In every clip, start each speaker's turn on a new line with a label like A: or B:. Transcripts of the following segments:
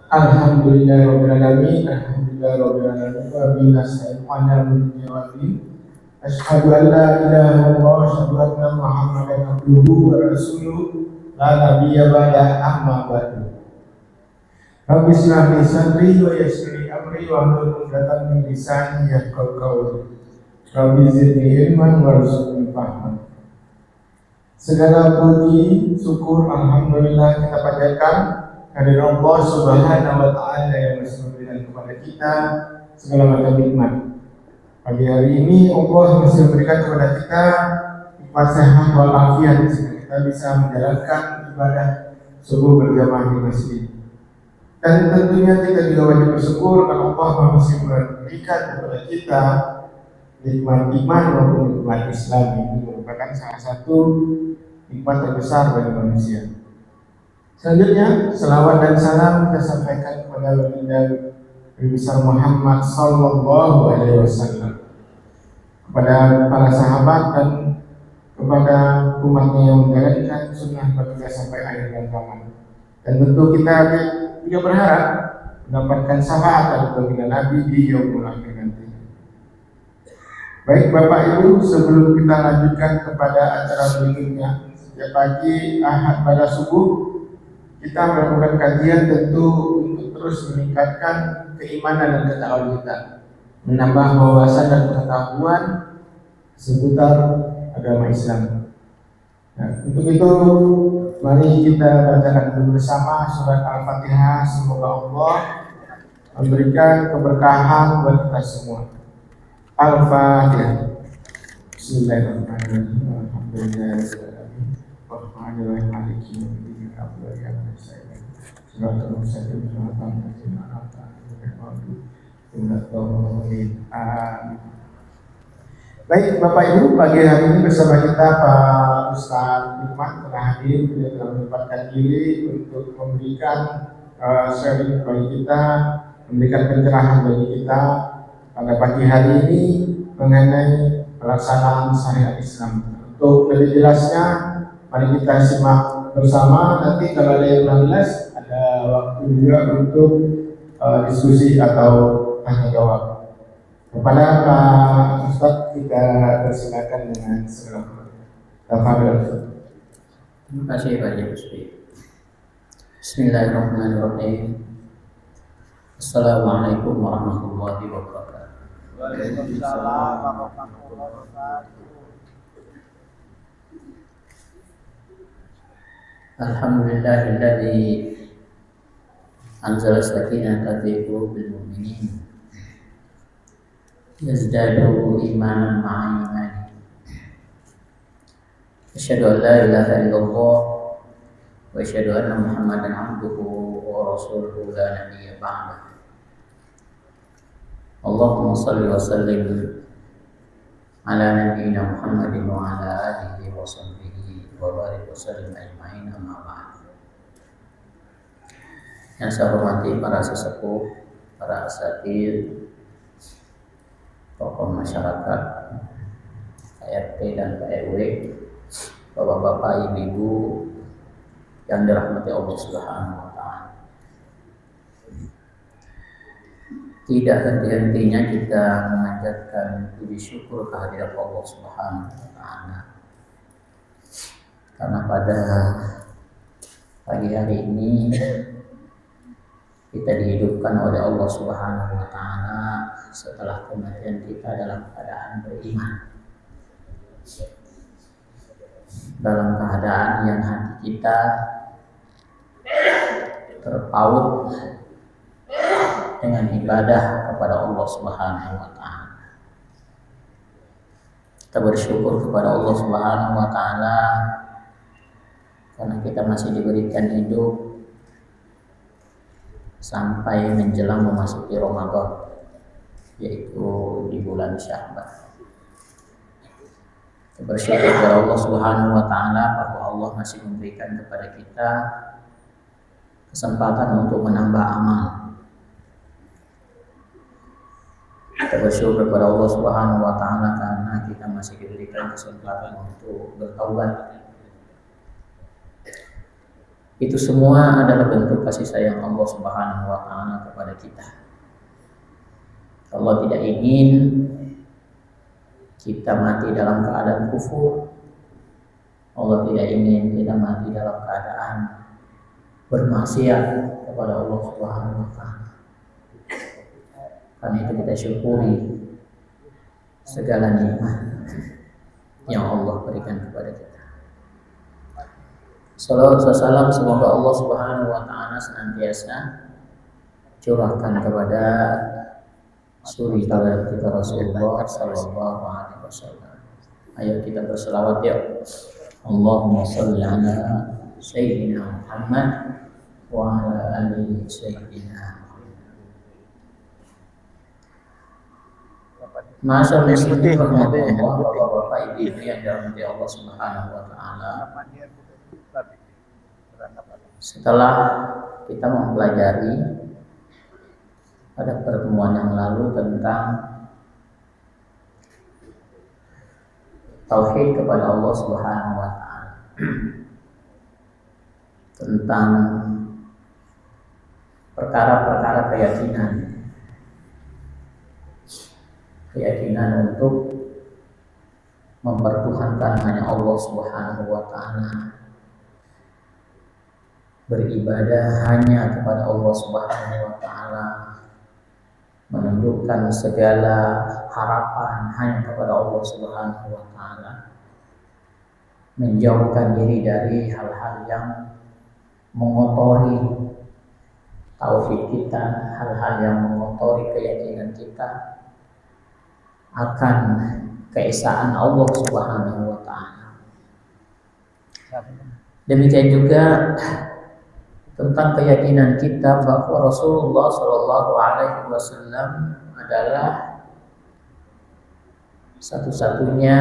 A: Alhamdulillahirobbilalamin. Alhamdulillahirobbilalamin. Wa bihi nasta'in ala mulki waddin. Asyhadu an la ilaha illallah wa asyhadu anna Muhammadan abduhu wa rasuluh. La nabiyya ba'da, amma ba'du. Rabbi shrah li sadri wa yassir li amri wa hlul 'uqdatam min lisani yafqahu qawli. Rabbi zidni ilman warzuqni fahman. Segala puji, syukur, alhamdulillah kita panjatkan kehadirat Allah Subhanahu wa taala yang masih memberikan kepada kita segala macam nikmat. Pagi hari ini Allah masih memberikan kepada kita nikmat sehat wal afiat sehingga kita bisa menjalankan ibadah subuh berjamaah di masjid. Dan tentunya kita juga wajib bersyukur karena Allah masih memberikan kepada kita nikmat iman maupun nikmat Islam. Ini merupakan salah satu nikmat terbesar bagi manusia. Selanjutnya, selawat dan salam kita sampaikan kepada baginda Nabi besar Muhammad sallallahu alaihi wasallam, kepada para sahabat dan kepada umatnya yang menjalankan sunnah baginda sampai akhir zaman. Dan tentu kita juga berharap mendapatkan syafaat dari baginda Nabi di yaumul akhir nanti. Baik Bapak Ibu, sebelum kita lanjutkan kepada acara berikutnya, setiap pagi Ahad pada subuh kita melakukan kajian tentu untuk terus meningkatkan keimanan dan ketakwaan kita, menambah wawasan dan pengetahuan seputar agama Islam. Nah, untuk itu mari kita bacakan bersama surat Al-Fatihah. Semoga Allah memberikan keberkahan buat kita semua. Al-Fatihah. Bismillahirrahmanirrahim. Alhamdulillahirrahmanirrahim. Rahmanirrahim. Maliki yaumiddin. Baik Bapak Ibu, pagi hari ini bersama kita Pak Ustadz Hikmat telah hadir. Beliau telah menyempatkan diri untuk memberikan sharing bagi kita, memberikan pencerahan bagi kita pada pagi hari ini mengenai pelaksanaan syariat Islam. Untuk lebih jelasnya, mari kita simak bersama. Nanti kalau ada yang kurang jelas, ada waktu juga untuk diskusi atau tanya jawab. Kepada Pak Ustadz kita persilakan dengan segala hormat.
B: Terima kasih Pak Yusfi. Bismillahirrahmanirrahim. Assalamualaikum warahmatullahi wabarakatuh.
C: Waalaikumsalam warahmatullahi wabarakatuh.
B: Alhamdulillahilladzi anzala sakinata fi qulubil mu'minin yazdadu imanan ma'a imani. Asyhadu an la ilaha illallah wa asyhadu anna Muhammadan abduhu wa rasuluhu la nabiyya ba'dah. Allahumma shalli wa sallim ala nabiyyina Muhammadin wa ala alihi wa sahbihi wa barik wa sallim ajma'in, amma ba'd. Yang saya hormati para sesepuh, para asatidz, tokoh masyarakat, KRT dan KRW, bapak-bapak, ibu-ibu yang dirahmati Allah Subhanahu wa taala. Tidak henti-hentinya kita memanjatkan puji syukur kehadirat Allah Subhanahu wa taala. Karena pada pagi hari ini kita dihidupkan oleh Allah Subhanahu wa taala setelah kematian kita dalam keadaan beriman. Dalam keadaan yang hati kita terpaut dengan ibadah kepada Allah Subhanahu wa taala. Kita bersyukur kepada Allah Subhanahu wa taala karena kita masih diberikan hidup sampai menjelang memasuki Ramadan, yaitu di bulan Sya'ban. Kita bersyukur kepada Allah Subhanahu wa taala bahwa Allah masih memberikan kepada kita kesempatan untuk menambah amal. Kita bersyukur kepada Allah Subhanahu wa taala karena kita masih diberikan kesempatan untuk bertaubat. Itu semua adalah bentuk kasih sayang Allah Subhanahu wa taala kepada kita. Allah tidak ingin kita mati dalam keadaan kufur. Allah tidak ingin kita mati dalam keadaan bermaksiat kepada Allah Subhanahu wa taala. Karena itu kita syukuri segala nikmat yang Allah berikan kepada kita. Salawat wassalam semoga Allah Subhanahu wa taala senantiasa curahkan kepada suri tauladan kita Rasulullah sallallahu alaihi wasallam. Ayo kita berselawat ya. Allahumma shalli ala sayyidina Muhammad wa ala ali sayyidina. Masyaallah muslimin rahimakumullah, Bapak Ibu yang dirahmati Allah Subhanahu wa taala. Setelah kita mempelajari pada pertemuan yang lalu tentang tauhid kepada Allah Subhanahu wa taala, tentang perkara-perkara keyakinan untuk mempertuhankan hanya Allah Subhanahu wa taala, beribadah hanya kepada Allah Subhanahu wa taala, menundukkan segala harapan hanya kepada Allah Subhanahu wa taala, menjauhkan diri dari hal-hal yang mengotori tauhid kita, hal-hal yang mengotori keyakinan kita akan keesaan Allah Subhanahu wa taala. Demikian juga tentang keyakinan kita bahwa Rasulullah Shallallahu Alaihi Wasallam adalah satu-satunya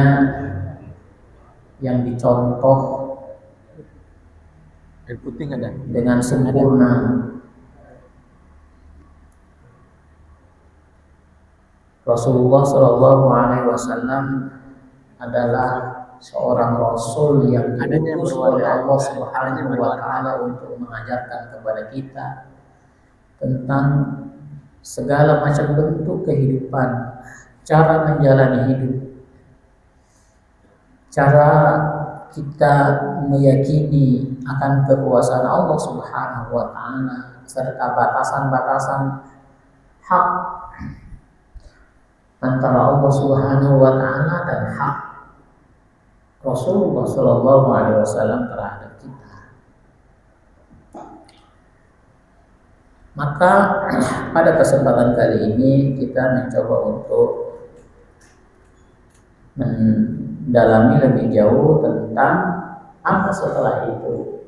B: yang dicontoh dengan sempurna. Rasulullah Shallallahu Alaihi Wasallam adalah seorang Rasul yang diutus oleh Allah Subhanahu wa taala untuk mengajarkan kepada kita tentang segala macam bentuk kehidupan, cara menjalani hidup, cara kita meyakini akan kekuasaan Allah Subhanahu wa taala serta batasan-batasan hak antara Allah Subhanahu wa taala dan hak Rasulullah Shallallahu Alaihi Wasallam terhadap kita. Maka pada kesempatan kali ini kita mencoba untuk mendalami lebih jauh tentang apa setelah itu,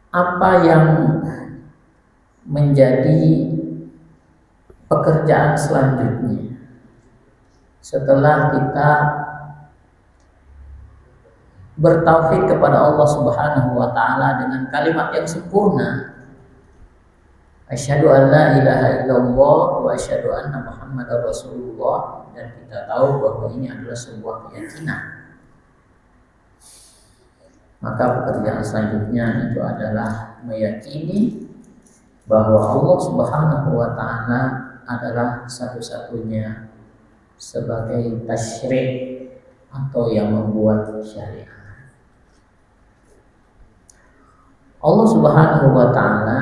B: apa yang menjadi pekerjaan selanjutnya setelah kita bertauhid kepada Allah Subhanahu wa taala dengan kalimat yang sempurna, asyhadu an la ilaha illallah wa asyhadu anna Muhammadar Rasulullah, dan kita tahu bahwa ini adalah sebuah keyakinan. Maka pekerjaan selanjutnya itu adalah meyakini bahwa Allah Subhanahu wa taala adalah satu-satunya sebagai tasyri' atau yang membuat syariat. Allah Subhanahu wa taala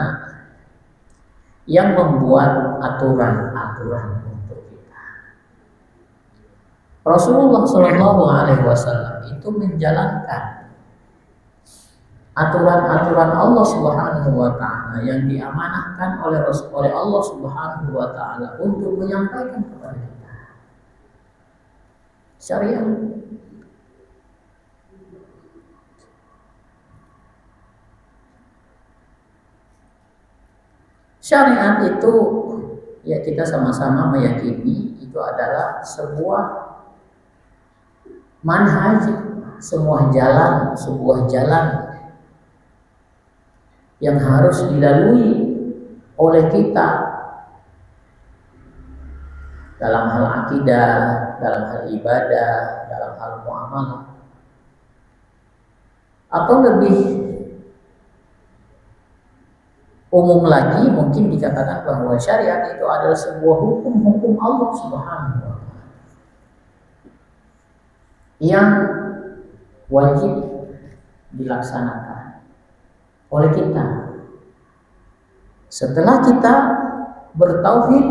B: yang membuat aturan-aturan untuk kita. Rasulullah Shallallahu Alaihi Wasallam itu menjalankan aturan-aturan Allah Subhanahu wa taala yang diamanahkan oleh Allah Subhanahu wa taala untuk menyampaikan kepada kita syariat. Syariat itu ya kita sama-sama meyakini itu adalah sebuah manhaj, sebuah jalan yang harus dilalui oleh kita dalam hal akidah, dalam hal ibadah, dalam hal muamalah. Atau lebih umum lagi mungkin dikatakan bahwa syariat itu adalah sebuah hukum-hukum Allah Subhanahu wa taala yang wajib dilaksanakan oleh kita setelah kita bertauhid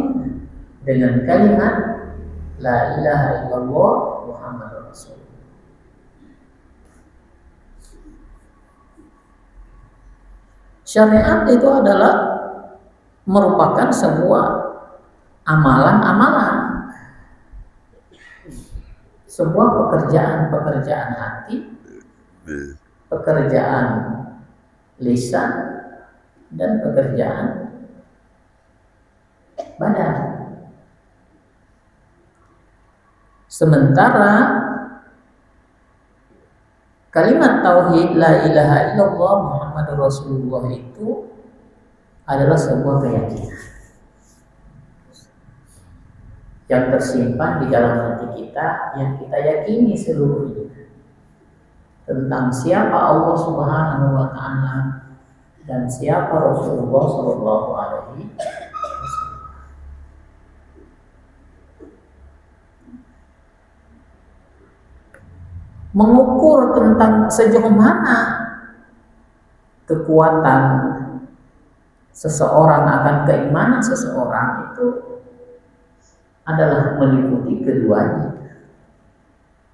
B: dengan kalimat la ilaha illallah Muhammadur Rasulullah. Syariat itu adalah merupakan sebuah amalan-amalan, sebuah pekerjaan hati, pekerjaan lisan, dan pekerjaan badan. Sementara kalimat tauhid la ilaha illallah Muhammadur Rasulullah itu adalah sebuah keyakinan yang tersimpan di dalam hati kita, yang kita yakini seluruhnya tentang siapa Allah Subhanahu wa taala dan siapa Rasulullah sallallahu alaihi wasallam. Mengukur tentang sejauh mana kekuatan seseorang akan keimanan seseorang itu adalah meliputi keduanya.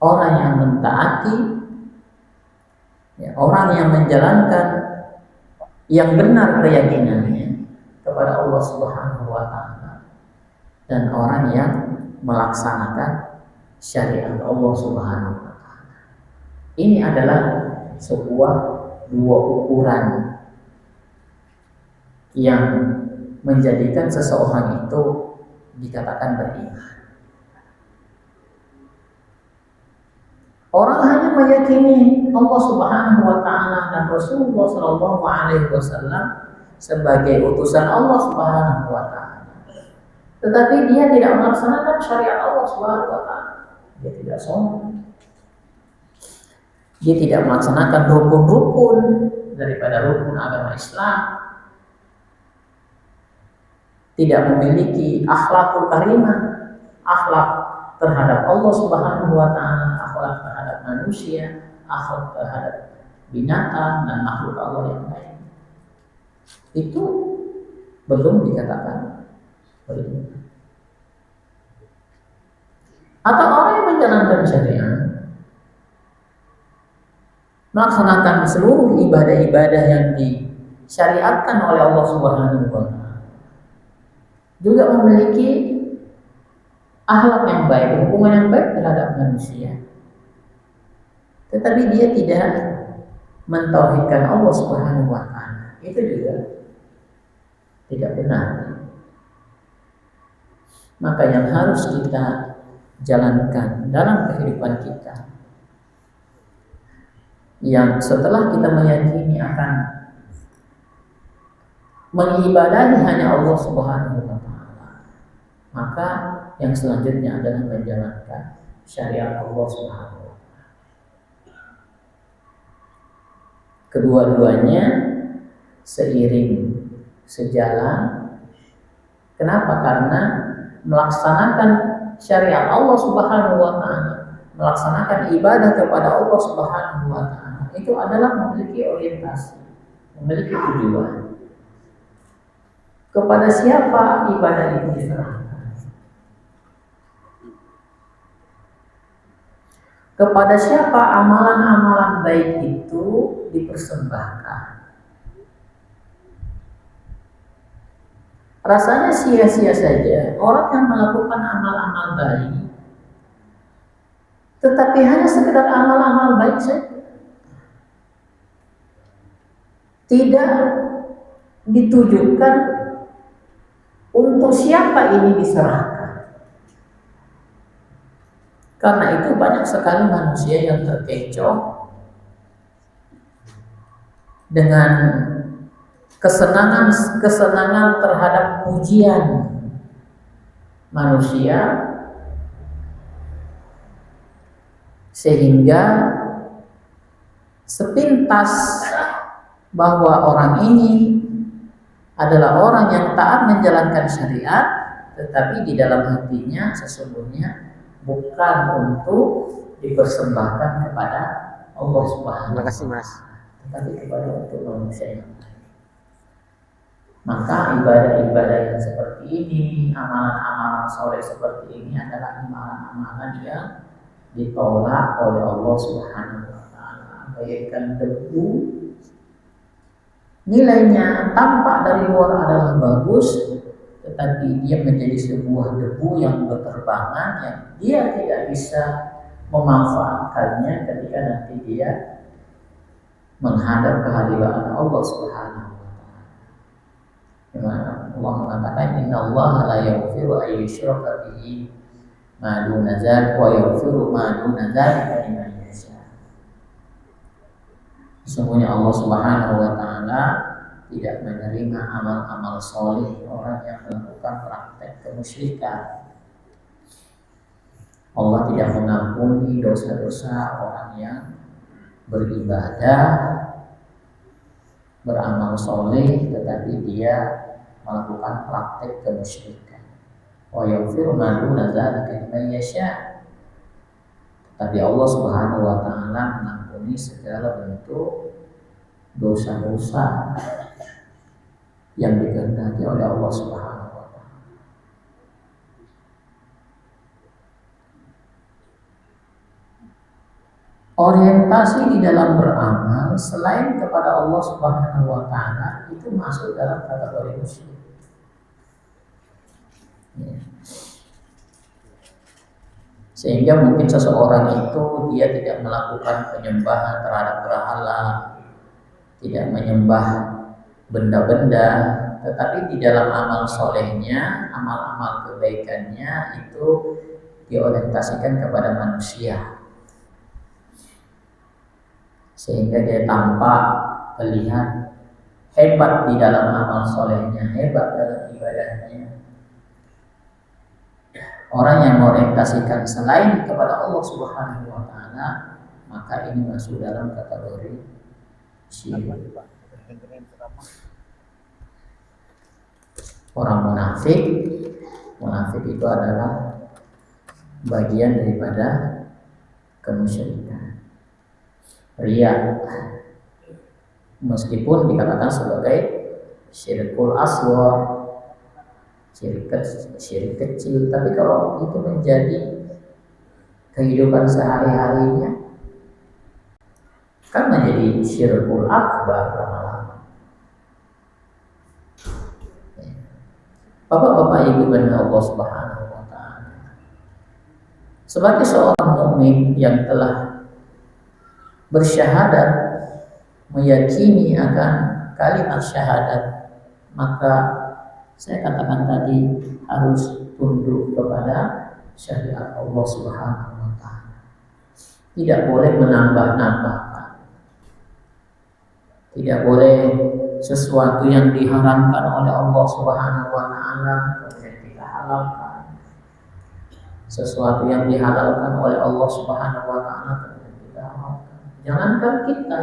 B: Orang yang mentaati, orang yang menjalankan yang benar keyakinannya kepada Allah Subhanahu wa taala, dan orang yang melaksanakan syariat Allah Subhanahu wa taala. Ini adalah sebuah dua ukuran yang menjadikan seseorang itu dikatakan beriman. Orang hanya meyakini Allah Subhanahu wa taala dan Rasulullah sallallahu alaihi wasallam sebagai utusan Allah Subhanahu wa taala. Tetapi dia tidak melaksanakan syariat Allah Subhanahu wa taala. Dia tidak sholat. Dia tidak melaksanakan rukun-rukun daripada rukun agama Islam. Tidak memiliki akhlakul karimah, akhlak terhadap Allah Subhanahu wa taala, akhlak terhadap manusia, akhlak terhadap binatang dan makhluk Allah yang lain. Itu belum dikatakan beriman. Atau orang yang menjalankan syariat, melaksanakan seluruh ibadah-ibadah yang disyariatkan oleh Allah Subhanahu wa taala, juga memiliki akhlak yang baik, hubungan yang baik terhadap manusia. Tetapi dia tidak mentauhidkan Allah Subhanahu wa taala. Itu juga tidak benar. Maka yang harus kita jalankan dalam kehidupan kita, yang setelah kita meyakini akan mengibadahi hanya Allah Subhanahu wa taala, maka yang selanjutnya adalah menjalankan syariat Allah Subhanahu wa taala. Kedua-duanya seiring, sejalan. Kenapa? Karena melaksanakan syariat Allah Subhanahu wa taala, melaksanakan ibadah kepada Allah Subhanahu wa taala itu adalah memiliki orientasi, memiliki tujuan. Kepada siapa ibadah itu diserahkan? Kepada siapa amalan-amalan baik itu dipersembahkan? Rasanya sia-sia saja orang yang melakukan amal-amal baik, tetapi hanya sekedar amal-amal baik saja, tidak ditujukan untuk siapa ini diserahkan. Karena itu banyak sekali manusia yang terkecoh dengan kesenangan terhadap pujian manusia, sehingga sepintas bahwa orang ini adalah orang yang taat menjalankan syariat, tetapi di dalam hatinya sesungguhnya bukan untuk dipersembahkan kepada Allah Subhanahu wa Ta'ala, tetapi kepada untuk manusia yang lain. Maka ibadah-ibadah yang seperti ini, amalan-amalan soleh seperti ini adalah amalan-amalan yang ditolak oleh Allah Subhanahu wa Ta'ala. Bagaikan debu, nilainya tampak dari luar adalah bagus, tetapi dia menjadi sebuah debu yang berterbangan yang dia tidak bisa memanfaatkannya ketika nanti dia menghadap kehadiran Allah Subhanahu wa Ta'ala. Dimana Allah mengatakan innallaha la yaghfiru an yushraka bihi ma duna dzalika wa yaghfiru ma duna dzalika liman yasha. Sesungguhnya Allah Subhanahu wa Ta'ala tidak menerima amal-amal soleh orang yang melakukan praktek kemusyrikan. Allah tidak mengampuni dosa-dosa orang yang beribadah, beramal soleh, tetapi dia melakukan praktek kemusyrikan. Wa yaghfiru ma duna dzalika liman yasha. Tapi Allah Subhanahu wa Ta'ala mengampuni segala bentuk dosa-dosa yang dikehendaki oleh Allah Subhanahu wa Ta'ala. Orientasi di dalam beramal selain kepada Allah Subhanahu wa Ta'ala itu masuk dalam kategori musyrik. Sehingga mungkin seseorang itu dia tidak melakukan penyembahan terhadap berhala, tidak menyembah benda-benda, tetapi di dalam amal solehnya, amal-amal kebaikannya itu diorientasikan kepada manusia, sehingga dia tampak terlihat hebat di dalam amal solehnya, hebat dalam ibadahnya. Orang yang mengorientasikan selain kepada Allah Subhanahu wa Ta'ala, maka ini masuk dalam kategori syirik. Orang munafik itu adalah bagian daripada kemusyrikan. Riya, meskipun dikatakan sebagai syirkul asghar, syirik kecil, tapi kalau itu menjadi kehidupan sehari-harinya kan menjadi syirkul akbar lama-lama. Bapak-bapak ibu dan Allah Subhanahu wa Ta'ala, sebagai seorang mukmin yang telah bersyahadat, meyakini akan kalimat syahadat, maka saya katakan tadi harus tunduk kepada syariat Allah Subhanahu wa Ta'ala. Tidak boleh menambah-nambahkan. Tidak boleh sesuatu yang diharamkan oleh Allah Subhanahu wa Ta'ala kemudian kita halalkan. Sesuatu yang dihalalkan oleh Allah Subhanahu wa Ta'ala kemudian kita halalkan. Jangankan kita,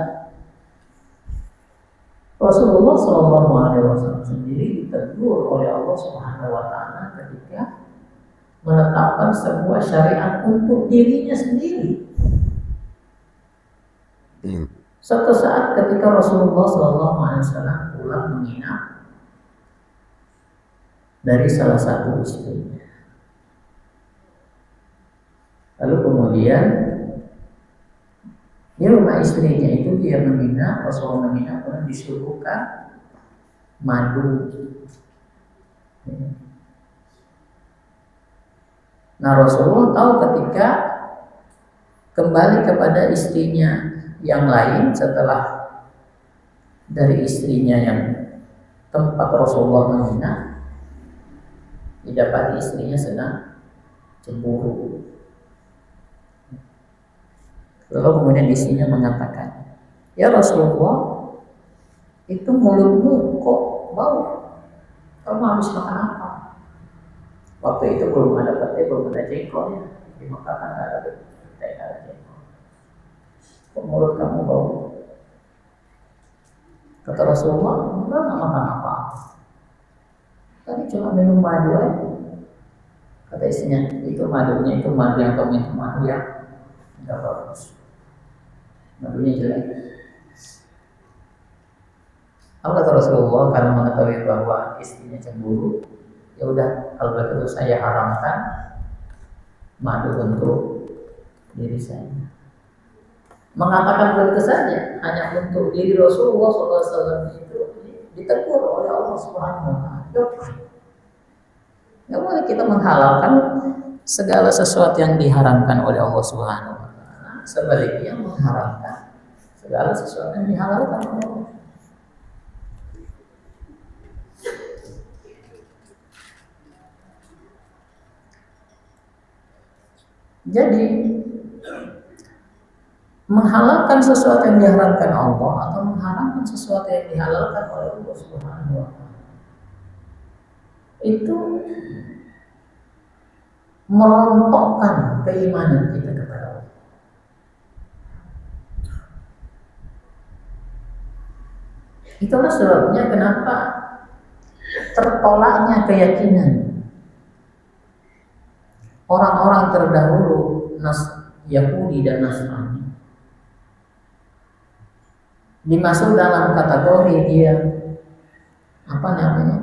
B: Rasulullah SAW sendiri ditegur oleh Allah Subhanahu wa Ta'ala ketika menetapkan sebuah syariat untuk dirinya sendiri. Suatu saat ketika Rasulullah SAW pulang menginap dari salah satu istrinya, lalu kemudian di rumah istrinya itu dia menginap, Rasulullah menginap, dan disuguhkan madu. Nah, Rasulullah tahu ketika kembali kepada istrinya yang lain setelah dari istrinya yang tempat Rasulullah menginap, didapati istrinya sedang cemburu. Lalu kemudian istrinya mengatakan, "Ya Rasulullah, itu mulutmu kok bau? Kamu habis makan apa?" Waktu itu belum ada pete, belum ada jengkol ya. Di Mekah kan nggak ada pete, nggak ada jengkol. Kok mulut kamu bau? Kata Rasulullah, enggak makan apa-apa. Tadi cuma minum madu aja. Kata istrinya, itu madunya itu madu yang kau minum, madu yang enggak bagus. Madunya jelek. Apa kata Rasulullah karena mengetahui bahwa istrinya cemburu, ya udah kalau begitu saya haramkan madu untuk diri saya. Mengatakan begitu saja hanya untuk diri Rasulullah SAW itu ditegur oleh Allah Subhanahu Wa Taala. Nggak boleh kita menghalalkan segala sesuatu yang diharamkan oleh Allah Subhanahu Wa Taala. Sebaliknya mengharamkan segala sesuatu yang dihalalkan oleh Allah. Jadi menghalalkan sesuatu yang diharamkan Allah atau mengharamkan sesuatu yang dihalalkan oleh Allah Subhanahu Wa Taala itu merontokkan keimanan kita kepada Allah. Itulah sebabnya kenapa tertolaknya keyakinan orang-orang terdahulu Yahudi dan Nasrani dimasuk dalam kategori dia apa namanya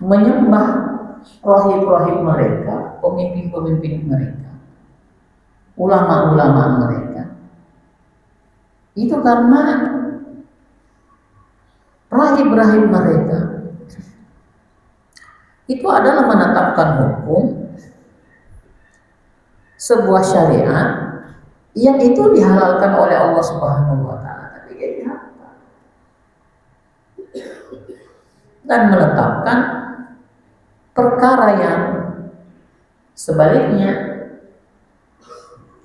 B: menyembah rohib-rohib mereka, pemimpin-pemimpin mereka, ulama-ulama mereka. Itu karena rahib-rahib mereka itu adalah menetapkan hukum sebuah syariat yang itu dihalalkan oleh Allah Subhanahu Wa Taala, tapi dia dihalalkan dan menetapkan perkara yang sebaliknya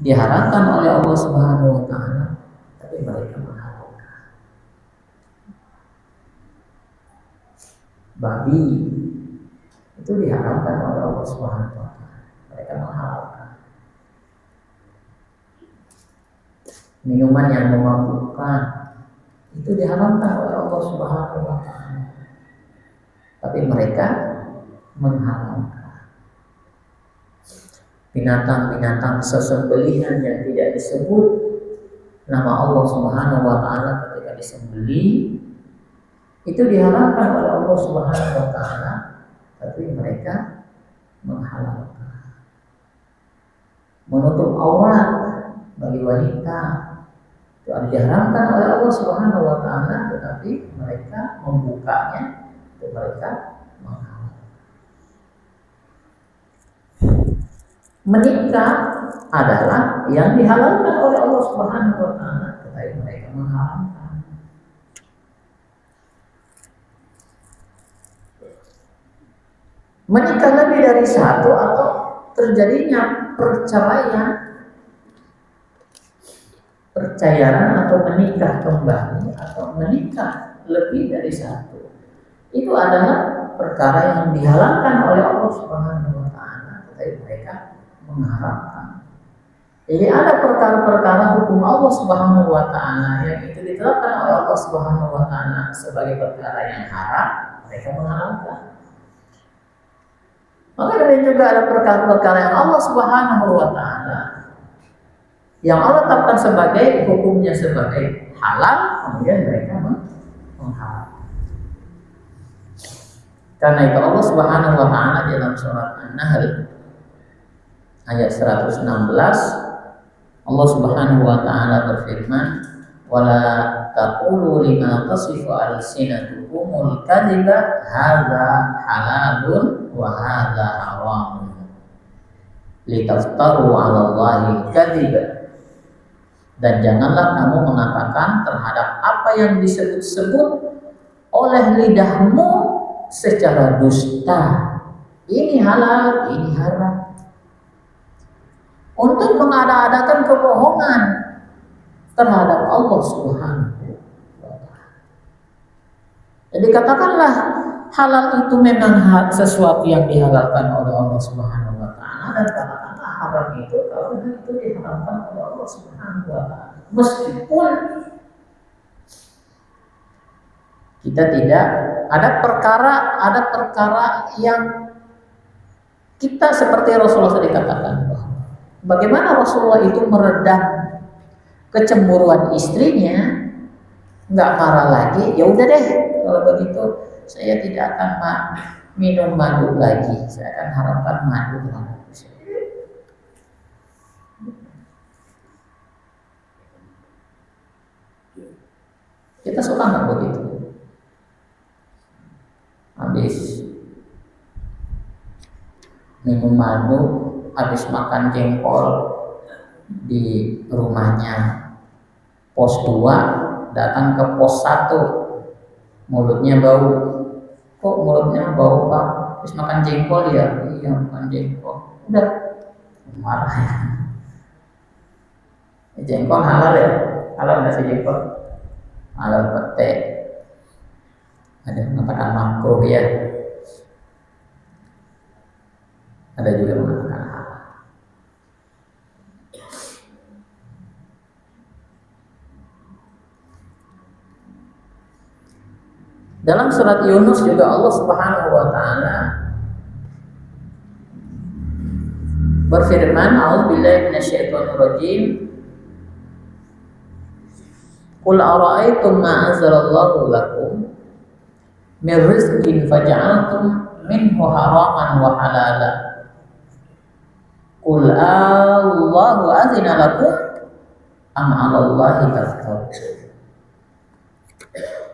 B: diharamkan oleh Allah Subhanahu Wa Taala, tapi mereka menghalalkan. Babi itu diharamkan oleh Allah Subhanahu Wa Taala, mereka menghalalkan. Minuman yang memabukkan itu diharamkan oleh Allah Subhanahu Wa Taala, tapi mereka menghalalkan. Binatang-binatang sesembelihan yang tidak disebut nama Allah Subhanahu Wa Taala ketika disembelih itu diharamkan oleh Allah Subhanahu Wa Taala, tapi mereka menghalalkan. Menutup aurat bagi wanita itu diharamkan oleh Allah Subhanahu Wa Taala, tetapi mereka membukanya, itu mereka menghalalkan. Menikah adalah yang dihalalkan oleh Allah Subhanahu Wa Taala, tetapi mereka mengharamkan. Menikah lebih dari satu atau terjadinya perceraian atau menikah kembali atau menikah lebih dari satu, itu adalah perkara yang dihalalkan oleh Allah Subhanahu Wa Taala, tetapi mereka mengharamkan. Jadi ada perkara-perkara hukum Allah Subhanahu Wa Taala yang itu diterapkan oleh Allah Subhanahu Wa Taala sebagai perkara yang haram, mereka mengharamkan. Maka dari juga ada perkara-perkara yang Allah Subhanahu Wa Taala yang Allah tetapkan sebagai hukumnya sebagai halal, kemudian mereka menghalalkan. Karena itu Allah Subhanahu Wa Taala dalam surat An-Nahl ayat 116 Allah Subhanahu Wa Taala berfirman, wala taqulu lima tasifu alsinatukumul kadhiba hadza halalun wa hadza haramun litaftaru 'ala Allahi kadhiba. Dan janganlah kamu mengatakan terhadap apa yang disebut-sebut oleh lidahmu secara dusta, ini halal, ini haram, untuk mengada-adakan kebohongan terhadap Allah Subhanahu wa Ta'ala. Jadi katakanlah halal itu memang sesuatu yang dihalalkan oleh Allah Subhanahu wa taala, dan katakanlah haram itu kalau itu diharamkan oleh Allah Subhanahu wa taala. Meskipun kita tidak ada perkara yang kita seperti Rasulullah tadi katakan, bagaimana Rasulullah itu meredam kecemburuan istrinya, nggak marah lagi, ya udah deh kalau begitu saya tidak akan minum madu lagi, saya akan haramkan madu lagi. Kita suka nggak begitu? Habis minum madu, habis makan jengkol di rumahnya pos 2, datang ke pos 1, mulutnya bau. Kok mulutnya bau Pak? Habis makan jengkol ya? Iya makan jengkol. Udah marah. Jengkol halal ya? Halal nggak sih jengkol? Halal pete. Ada yang mengatakan makruh ya. Ada juga yang mengatakan halal. Dalam surat Yunus juga Allah Subhanahu wa taala berfirman, a'udzubillahi minasyaitonir rajim. Qul ara'aytum ma anzalallahu lakum min rizqin faja'altum minhu haraman wa halala. Qul Allahu azina lakum am 'alallahi taftarun.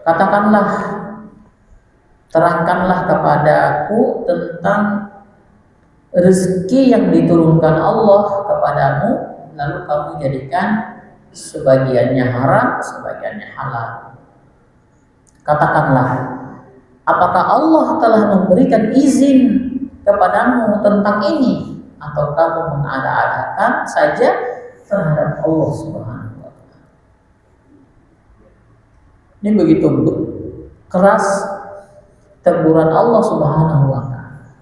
B: Katakanlah, terangkanlah kepadaku tentang rezeki yang diturunkan Allah kepadamu, lalu kamu jadikan sebagiannya haram, sebagiannya halal. Katakanlah, apakah Allah telah memberikan izin kepadamu tentang ini, atau kamu mengada-adakan saja terhadap Allah Subhanahu wa taala? Ini begitu keras teguran Allah Subhanahu wa taala.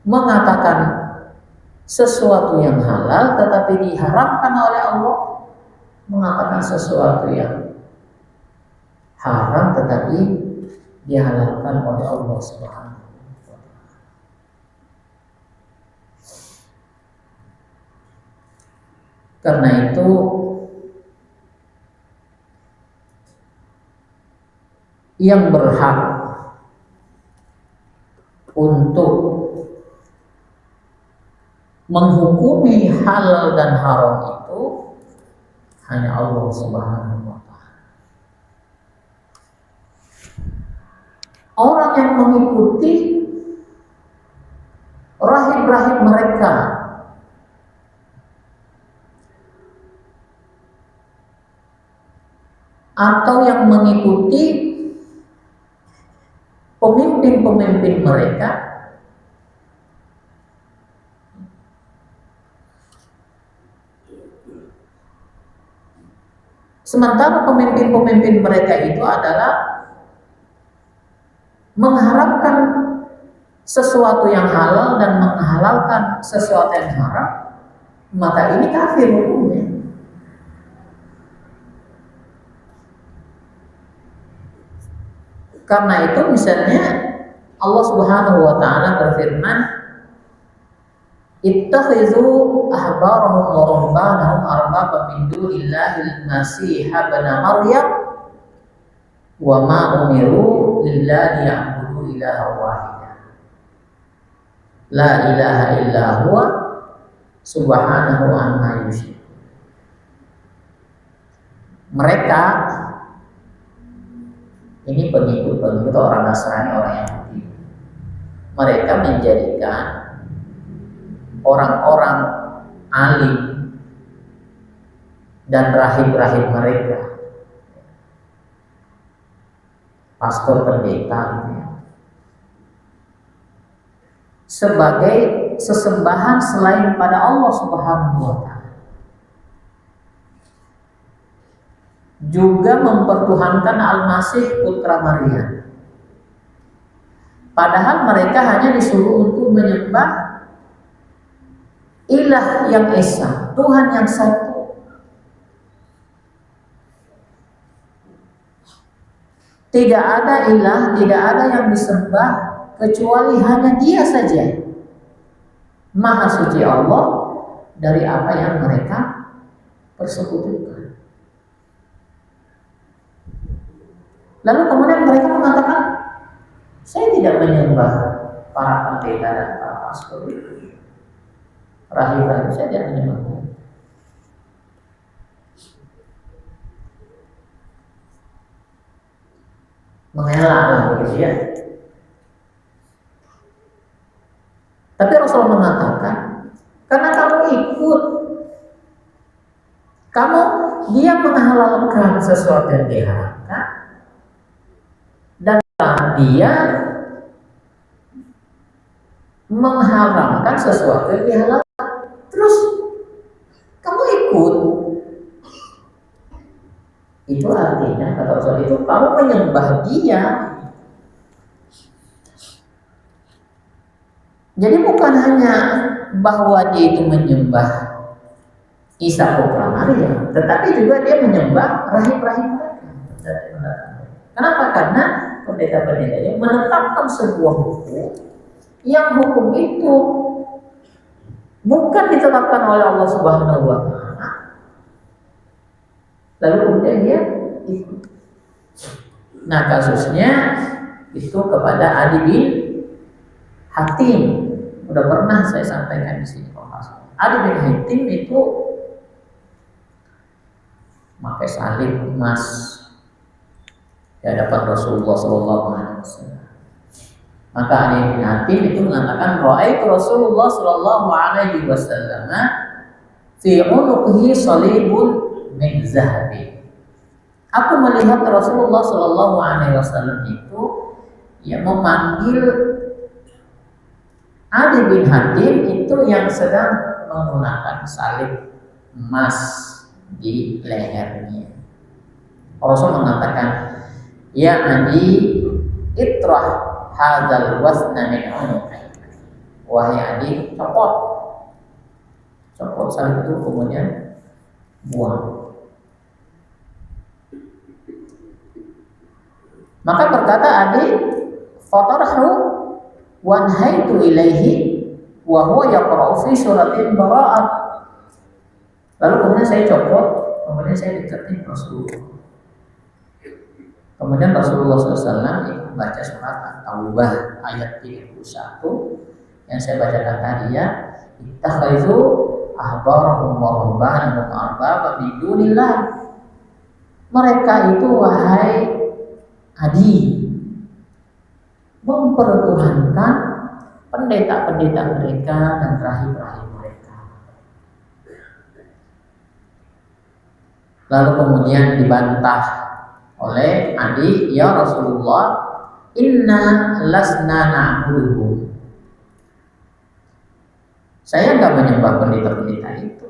B: Mengatakan sesuatu yang halal tetapi diharamkan oleh Allah, mengatakan sesuatu yang haram tetapi dihalalkan oleh Allah Subhanahu wa taala. Karena itu yang berhak untuk menghukumi halal dan haram itu hanya Allah Subhanahu wa taala. Orang yang mengikuti rahib-rahib mereka atau yang mengikuti pemimpin-pemimpin mereka, sementara pemimpin-pemimpin mereka itu adalah mengharamkan sesuatu yang halal dan menghalalkan sesuatu yang haram, maka ini kafir hukumnya. Karena itu misalnya Allah Subhanahu wa taala berfirman, "Ittakhizu ahbarahum wa rubbanahum arbaba min dunillahil masih ibn Maryam wa ma umiru illa liya'budu ilaha wahida la ilaha illa huwa subhanahu amma yusyrikun." Mereka ini pengikut orang Nasrani, orang Yahudi. Mereka menjadikan orang-orang alim dan rahib-rahib mereka, pastor, pendeta, sebagai sesembahan selain pada Allah Subhanahu wa taala. Juga mempertuhankan Al-Masih putra Maryam. Padahal mereka hanya disuruh untuk menyembah ilah yang esa, Tuhan yang satu. Tidak ada ilah, tidak ada yang disembah kecuali hanya Dia saja. Maha suci Allah dari apa yang mereka persekutukan. Lalu kemudian mereka mengatakan, saya tidak menyembah para pendeta dan para pastor itu. Rahim-rahim saya tidak menyembah. Mengelak begitu ya. Tapi Rasulullah mengatakan, karena kamu ikut, dia menghalalkan sesuatu yang diharamkan, dan dia mengharamkan sesuatu yang dihalalkan. Terus kamu ikut. Itu artinya kata Rasul itu kamu menyembah Dia. Jadi bukan hanya bahwa dia itu menyembah Isa Putra Maria, tetapi juga dia menyembah rahim-rahim mereka. Kenapa? Karena pendeta-pendeta yang menetapkan sebuah hukum, yang hukum itu bukan ditetapkan oleh Allah Subhanahu wa Ta'ala, lalu kemudian dia ikut. Nah, kasusnya itu kepada Adi bin Hatim, udah pernah saya sampaikan di sini. Adi bin Hatim itu pakai salib emas di hadapan Rasulullah SAW. Maka Adi bin Hatim itu mengatakan, ra'aitu Rasulullah SAW fi unuqihi salibun min zahabin. Aku melihat Rasulullah SAW itu memanggil Adi bin Hatim itu yang sedang menggunakan salib emas di lehernya. Rasul mengatakan, ya Adi, itrah hadzal wasna min unuqi. Wahai Adi, copot salib itu, kemudian buang. Maka berkata Adi, fatarhu wanhaitu ilaihi wa huwa yaqra'u fi suratin bara'ah. Lalu kemudian saya copot, kemudian saya deketin Rasulullah. Kemudian Rasulullah SAW membaca surat At-Taubah ayat 31 yang saya bacakan tadi ya, ittakhadhu ahbarahum wa rubbanahum arbaba min dunillah. Mereka itu, wahai Adi, mempertuhankan pendeta-pendeta mereka dan rahib-rahib mereka. Lalu kemudian dibantah oleh Adi, ya Rasulullah, inna lasna na'buduhum. Saya enggak menyembah pendeta-pendeta itu,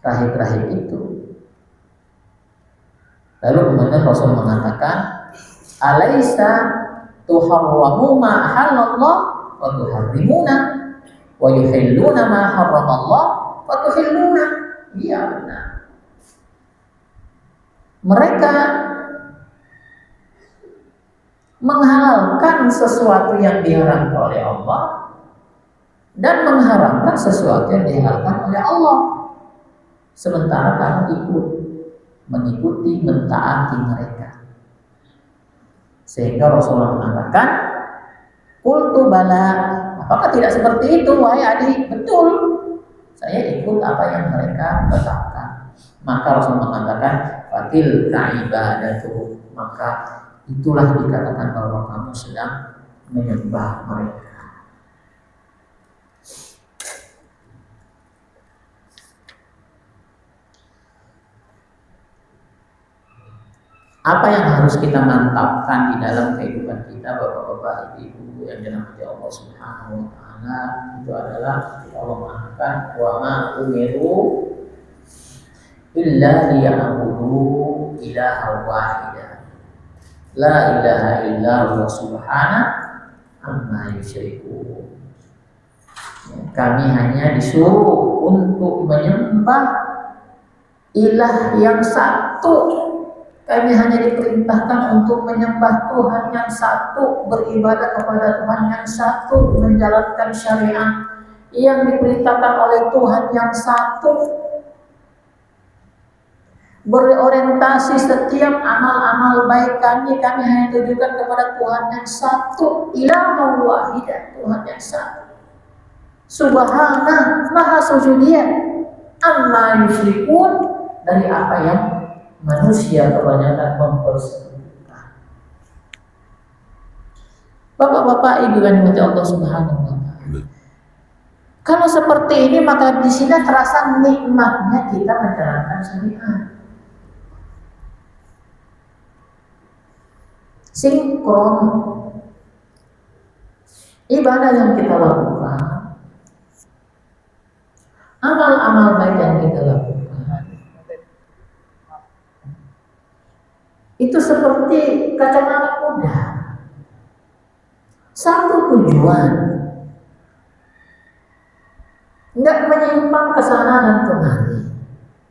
B: rahib-rahib itu. Lalu kemudian Rasul mengatakan, alaisa tuharramu ma halallah wa tuharrimuna wa yuhilluna ma harramallah wa tuhilluna. Iya benar. Mereka menghalalkan sesuatu yang diharamkan oleh Allah dan mengharamkan sesuatu yang dihalalkan oleh Allah. Sementara kamu mengikuti, mentaati mereka. Sehingga Rasulullah mengatakan, qultu bala, apakah tidak seperti itu wahai Adi? Betul, saya ikut apa yang mereka tetapkan. Maka Rasulullah mengatakan, fatil ka'ibadatu, maka itulah dikatakan bahwa kamu sedang menyembah mereka. Apa yang harus kita mantapkan di dalam kehidupan kita, bapak-bapak, ibu yang dirahmati Allah Subhanahu wa Ta'ala, itu adalah Allah mengatakan, wa ma umiru illa liya'budu ilaha wahida La ilaha illallah subhana amma yusyrikun. Kami hanya disuruh untuk menyembah ilah yang satu. Kami hanya diperintahkan untuk menyembah Tuhan yang satu, beribadah kepada Tuhan yang satu, menjalankan syariat yang diperintahkan oleh Tuhan yang satu. Berorientasi setiap amal-amal baik kami hanya tujukan kepada Tuhan yang satu, ilahun wahidah, Tuhan yang satu. Subhana, maha suci Dia, amma yusyrikun, dari apa yang manusia kebanyakan mempersekutukan. Bapak-bapak, Ibu yang dimati Allah Subhanahu wa taala. Kalau seperti ini maka di sini terasa nikmatnya kita menjalankan syariat. Sinkron ibadah yang kita lakukan, amal-amal baik yang kita lakukan, itu seperti kacamata kuda, satu tujuan, nggak menyimpang ke sana dan kemari,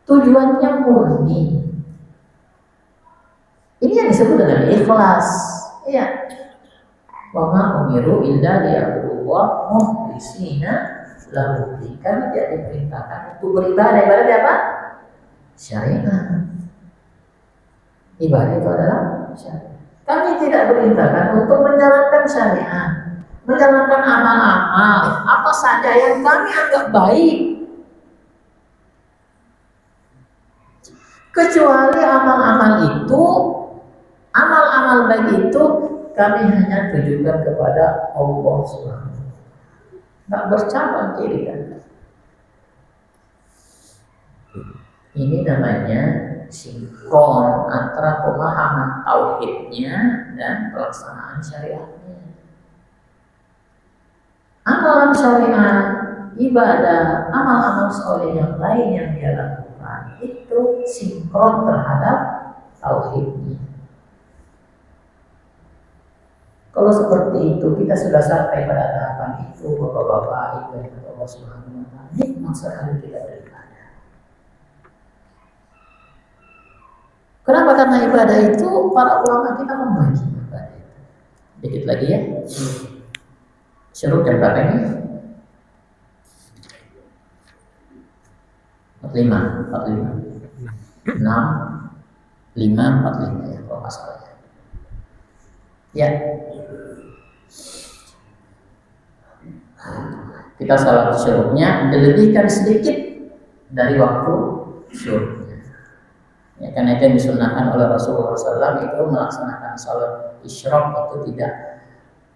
B: tujuannya murni. Ini yang disebut dengan ikhlas. Iya. Wa ma umiru illa liya'budullah mukhlishina lahu din. Kami tidak diperintahkan untuk beribadah. Ibadah apa? Syariat. Ibadah itu adalah syariat. Kami tidak diperintahkan untuk menjalankan syariat, menjalankan amal-amal apa saja yang kami anggap baik, kecuali amal-amal itu, amal-amal baik itu kami hanya tujukan kepada Allah Subhanahu. Nggak bercabang kiri kan? Ini namanya sinkron antara pemahaman tauhidnya dan pelaksanaan syariatnya. Amalan syariat, ibadah, amal-amal soleh yang lain yang dia lakukan itu sinkron terhadap tauhidnya. Kalau seperti itu kita sudah sampai pada tahapan itu, bapak-bapak, ibu yang Allah Subhanahu wa taala, nikmat sekali kita beribadah. Kenapa? Karena ibadah itu para ulama kita membagi ibadah itu. Dikit lagi ya. Syuruk jam berapa ini? 45, 6, 5, 45 ya kalau nggak salah. Ya. Kita salat syuruknya dilebihkan sedikit dari waktu syuruknya. Ya, karena itu yang disunahkan oleh Rasulullah SAW itu melaksanakan salat isyraq itu tidak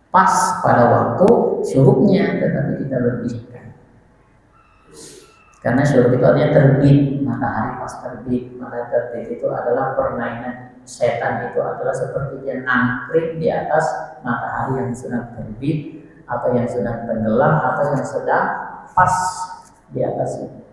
B: pas pada waktu syuruknya, tetapi kita lebihkan. Karena syuruk itu artinya terbit, matahari pas terbit. Maka terbit itu adalah permainan setan, itu adalah seperti dia nangkring di atas matahari yang sedang terbit, atau yang sedang tenggelam, atau yang sedang pas di atas itu.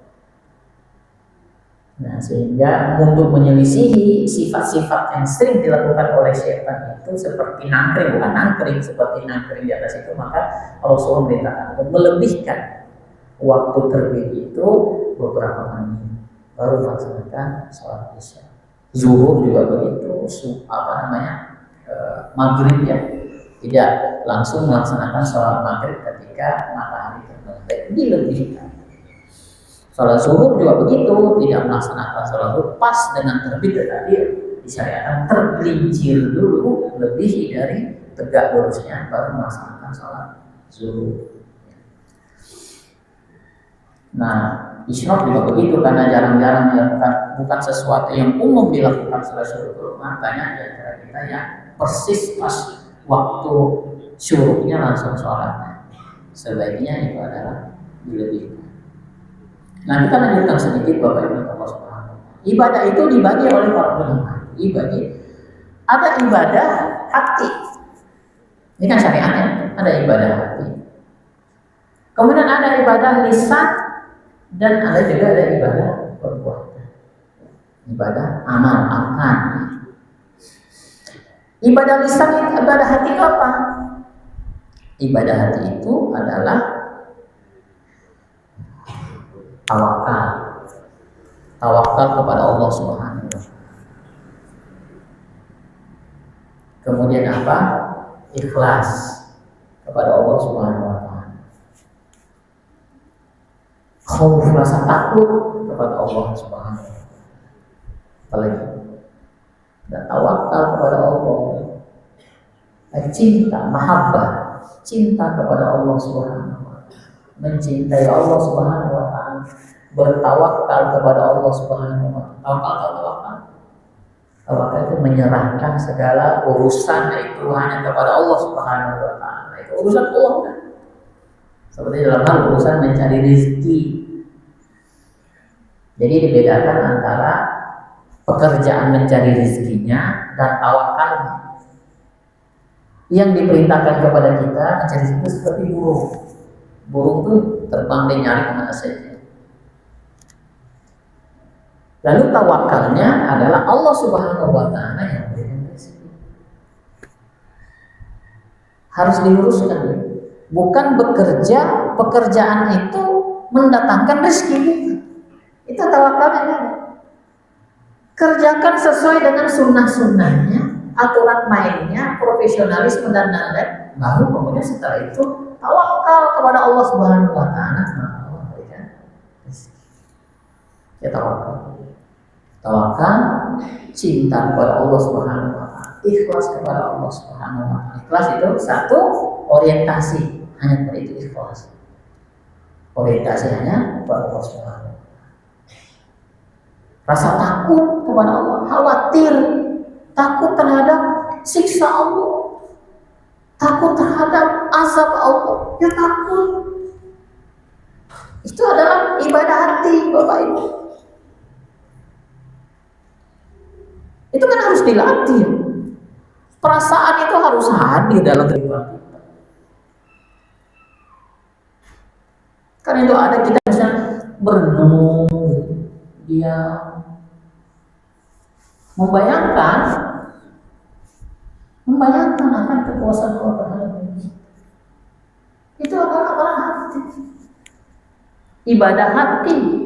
B: Nah, sehingga untuk menyelisihi sifat-sifat yang sering dilakukan oleh setan itu seperti nangkring, bukan nangkring, seperti nangkring di atas itu, maka Rasulullah merintahkan untuk melebihkan waktu terbit itu beberapa menit baru melaksanakan sholat isya. Zuhur juga begitu, maghrib ya, tidak langsung melaksanakan sholat maghrib ketika matahari terbenam, dilebihkan. Sholat zuhur juga begitu, tidak melaksanakan sholat zuhur pas dengan terbit, tetapi disyariatkan tergelincir dulu lebih dari tegak lurusnya baru melaksanakan sholat zuhur. Nah, isyraq juga begitu, karena jarang-jarang dilakukan, bukan sesuatu yang umum dilakukan sholat syuruk. Makanya di antara kita yang persis pas waktu syuruknya langsung sholat, sebaiknya itu adalah dilebihkan. Nah, kita lanjutkan sedikit Bapak Ibu Allah Subhanahu. Ibadah itu dibagi oleh para ulama. Ada ibadah hati. Ini kan syariatnya, ada ibadah hati. Kemudian ada ibadah lisan, dan ada juga ada ibadah perbuatan. Ibadah amal, arkan. Ibadah lisan, ibadah hati apa? Ibadah hati itu adalah tawakal. Tawakal kepada Allah Subhanahu wa Ta'ala. Kemudian apa? Ikhlas kepada Allah Subhanahu wa Ta'ala. Khauf, rasa takut kepada Allah Subhanahu wa Ta'ala. Apalagi dan tawakal kepada Allah. Cinta, mahabbah, cinta kepada Allah Subhanahu wa Ta'ala. Mencintai Allah Subhanahu wa Ta'ala. Bertawakal kepada Allah Subhanahu wa Ta'ala. Tawakal. Tawakal itu menyerahkan segala urusan itu hanya kepada Allah Subhanahu wa Ta'ala. Itu urusan Allah kan? Seperti dalam hal urusan mencari rezeki. Jadi dibedakan antara pekerjaan mencari rezekinya dan tawakalnya. Yang diperintahkan kepada kita mencari rezeki seperti burung. Burung itu terbang dan nyari kemana saja. Lalu tawakalnya adalah Allah Subhanahu wa Ta'ala yang memberikan rezeki. Harus diluruskan. Bukan bekerja, pekerjaan itu mendatangkan rezeki. Itu tawakalnya. Kerjakan sesuai dengan sunnah-sunnahnya, aturan mainnya, profesionalisme dan lain-lain. Baru kemudian setelah itu tawakal kepada Allah Subhanahu wa Ta'ala. Ya tawakal. Tawakal, cinta kepada Allah Subhanahu wa Ta'ala, ikhlas kepada Allah Subhanahu wa Ta'ala. Ikhlas itu satu orientasi, hanya pada itu ikhlas. Orientasi hanya kepada Allah Subhanahu wa Ta'ala. Rasa takut kepada Allah, khawatir, takut terhadap siksa Allah, takut terhadap azab Allah, ya takut. Itu adalah ibadah hati, Bapak Ibu. Itu kan harus dilatih. Perasaan itu harus hadir dalam kehidupan kita. Karena itu ada kita bisa berenung, dia membayangkan akan kekuasaan Allah terhadap kita. Itu adalah amalan hati, ibadah hati.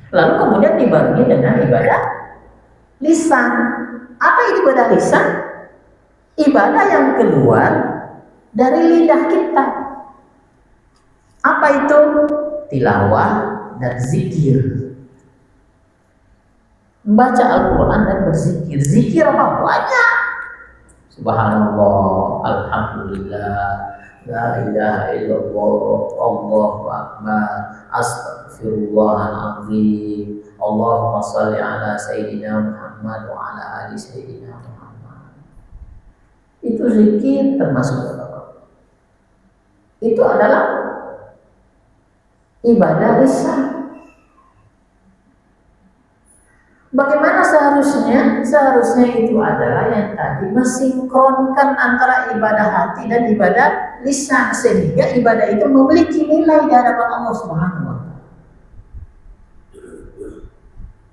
B: Lalu kemudian dibarengi dengan ibadah lisan. Apa itu ibadah lisan? Ibadah yang keluar dari lidah kita. Apa itu? Tilawah dan zikir. Membaca Al-Quran dan berzikir. Zikir apa? Banyak. Subhanallah, alhamdulillah, la ilaha illallah, Allahu akbar, astaghfirullahaladzim, Allahumma salli ala Sayyidina Muhammad wa ala ali Sayyidina Muhammad. Itu zikir termasuk Allah. Itu adalah ibadah lisan. Bagaimana seharusnya? Seharusnya itu adalah yang tadi mensinkronkan antara ibadah hati dan ibadah lisan, sehingga ibadah itu memiliki nilai di hadapan Allah Subhanahu wa Ta'ala.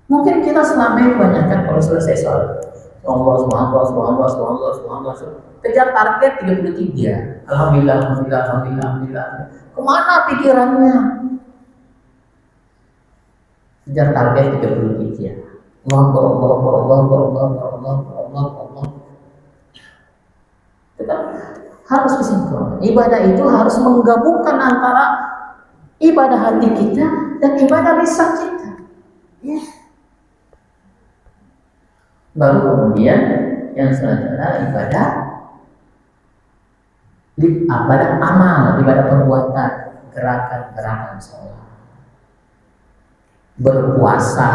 B: Mungkin kita selama ini kebanyakan kalau selesai sholat, Subhanallah, kejar target 33. Alhamdulillah. Kemana pikirannya? Kejar target 33. Allah. Kita harus disinkronkan. Ibadah itu harus menggabungkan antara ibadah hati kita dan ibadah lisan kita. Ya. Baru kemudian yang selanjutnya ibadah amal, ibadah perbuatan, gerakan sholat, berpuasa,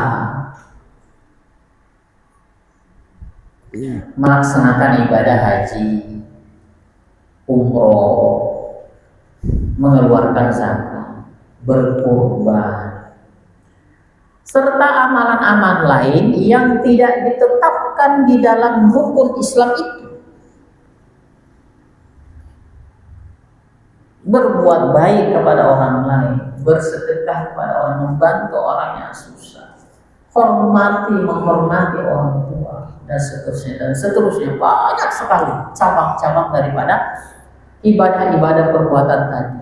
B: melaksanakan ibadah haji, umroh, mengeluarkan zakat, berkurban, serta amalan-amalan lain yang tidak ditetapkan di dalam rukun Islam itu. Berbuat baik kepada orang lain, bersedekah kepada orang, membantu orang yang susah, menghormati orang tua, dan seterusnya. Banyak sekali cabang-cabang daripada ibadah-ibadah perbuatan tadi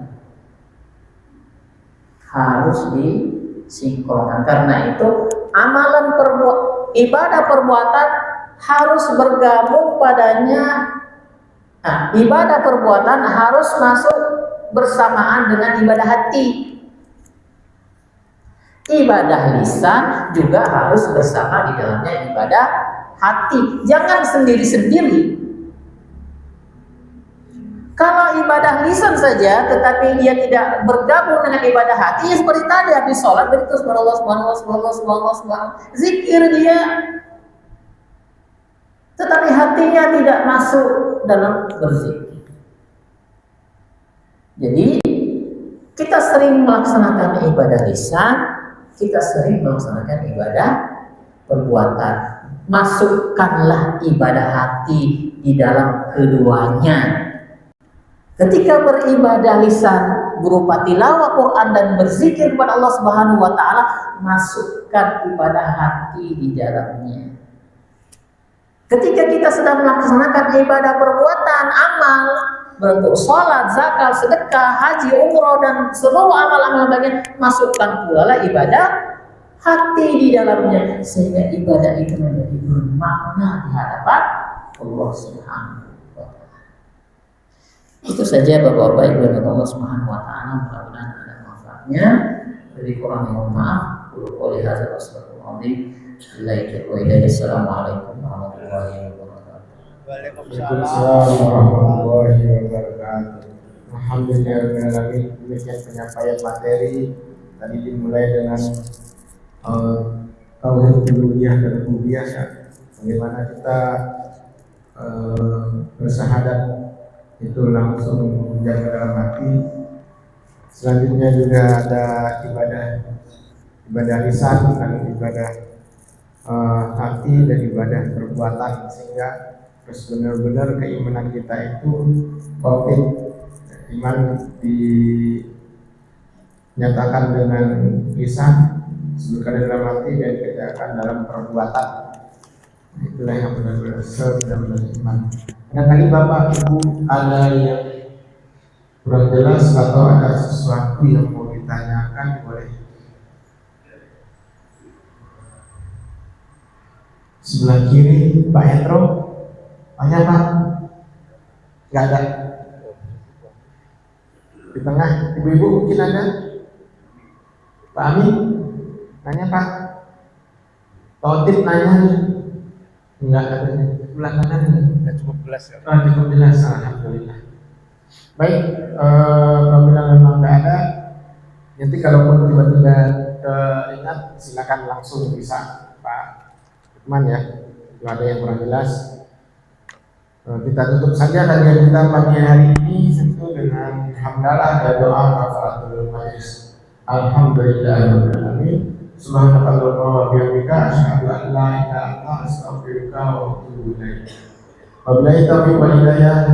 B: harus disinkronkan. Karena itu ibadah perbuatan harus bergabung padanya. Nah, ibadah perbuatan harus masuk bersamaan dengan ibadah hati. Ibadah lisan juga harus bersama di dalamnya ibadah hati. Jangan sendiri-sendiri. Kalau ibadah lisan saja tetapi dia tidak bergabung dengan ibadah hati, ya seperti tadi habis sholat itu subhanallah, zikir dia, tetapi hatinya tidak masuk dalam berzikir. Jadi kita sering melaksanakan ibadah lisan, kita sering melaksanakan ibadah perbuatan. Masukkanlah ibadah hati di dalam keduanya. Ketika beribadah lisan berupa tilawah Quran dan berzikir kepada Allah Subhanahu wa taala, masukkan ibadah hati di dalamnya. Ketika kita sedang melaksanakan ibadah perbuatan, amal bentuk sholat, zakat, sedekah, haji, umroh dan seluruh amal-amal bagian, masukkan pula lah ibadah hati di dalamnya sehingga ibadah itu menjadi bermakna di hadapan Allah Subhanahu. Itu saja Bapak-bapak Ibu dan Allah Subhanahu wa taala, mudah-mudahan ada manfaatnya. Dari kurang mohon maaf. Qul hadzal astagfirullahaladzim. Assalamualaikum warahmatullahi wabarakatuh.
A: Waalaikumsalam warahmatullahi wabarakatuh. Alhamdulillahirrahmanirrahim. Demikian penyampaian materi tadi dimulai dengan tauhid uluhiyah dan rububiyah, ya. Bagaimana kita bersahadat itu langsung menjaga dalam hati. Selanjutnya juga ada ibadah lisan dan ibadah hati dan ibadah perbuatan, sehingga terus benar-benar keimanan kita itu konkret. Iman dinyatakan dengan lisan, disebutkan dalam hati, dan dikerjakan dalam perbuatan. Itulah yang benar-benar sebenar-benar iman. Barangkali Bapak Ibu ada yang kurang jelas atau ada sesuatu yang mau ditanyakan, boleh. Sebelah kiri Pak Hendro, tanya Pak. Gak ada. Di tengah ibu-ibu mungkin ada. Pak Amin, tanya Pak. Totip nanya. Enggak ada. Sebelah kanan.
C: Cukup jelas ya.
A: Cukup jelas, alhamdulillah. Baik, apabila memang nggak ada, nanti kalaupun tiba-tiba ingat, silakan langsung bisa Pak Lukman, ya. Kalau ada yang kurang jelas, kita tutup saja kajian kita pagi hari ini tentu dengan hamdalah dan doa kafaratul majlis. Alhamdulillahirabbil alamin. Subhanakallahumma wa bihamdika asyhadu an la ilaha illa anta astaghfiruka wa atubu ilaik. Wabillahi taufiq wal hidayah.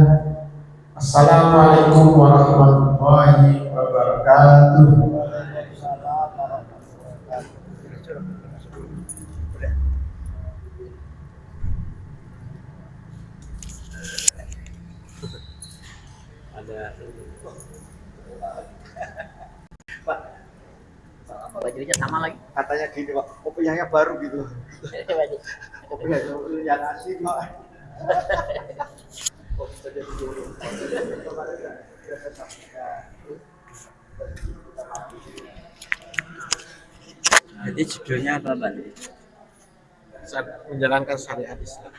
A: Assalamualaikum warahmatullahi wabarakatuh.
C: Ada
B: Pak, bajunya sama lagi.
C: katanya gini Pak, kopiahnya baru gitu. Kopiah yang asli Pak.
D: Jadi judulnya apa Pak?
A: Menjalankan syariat Islam.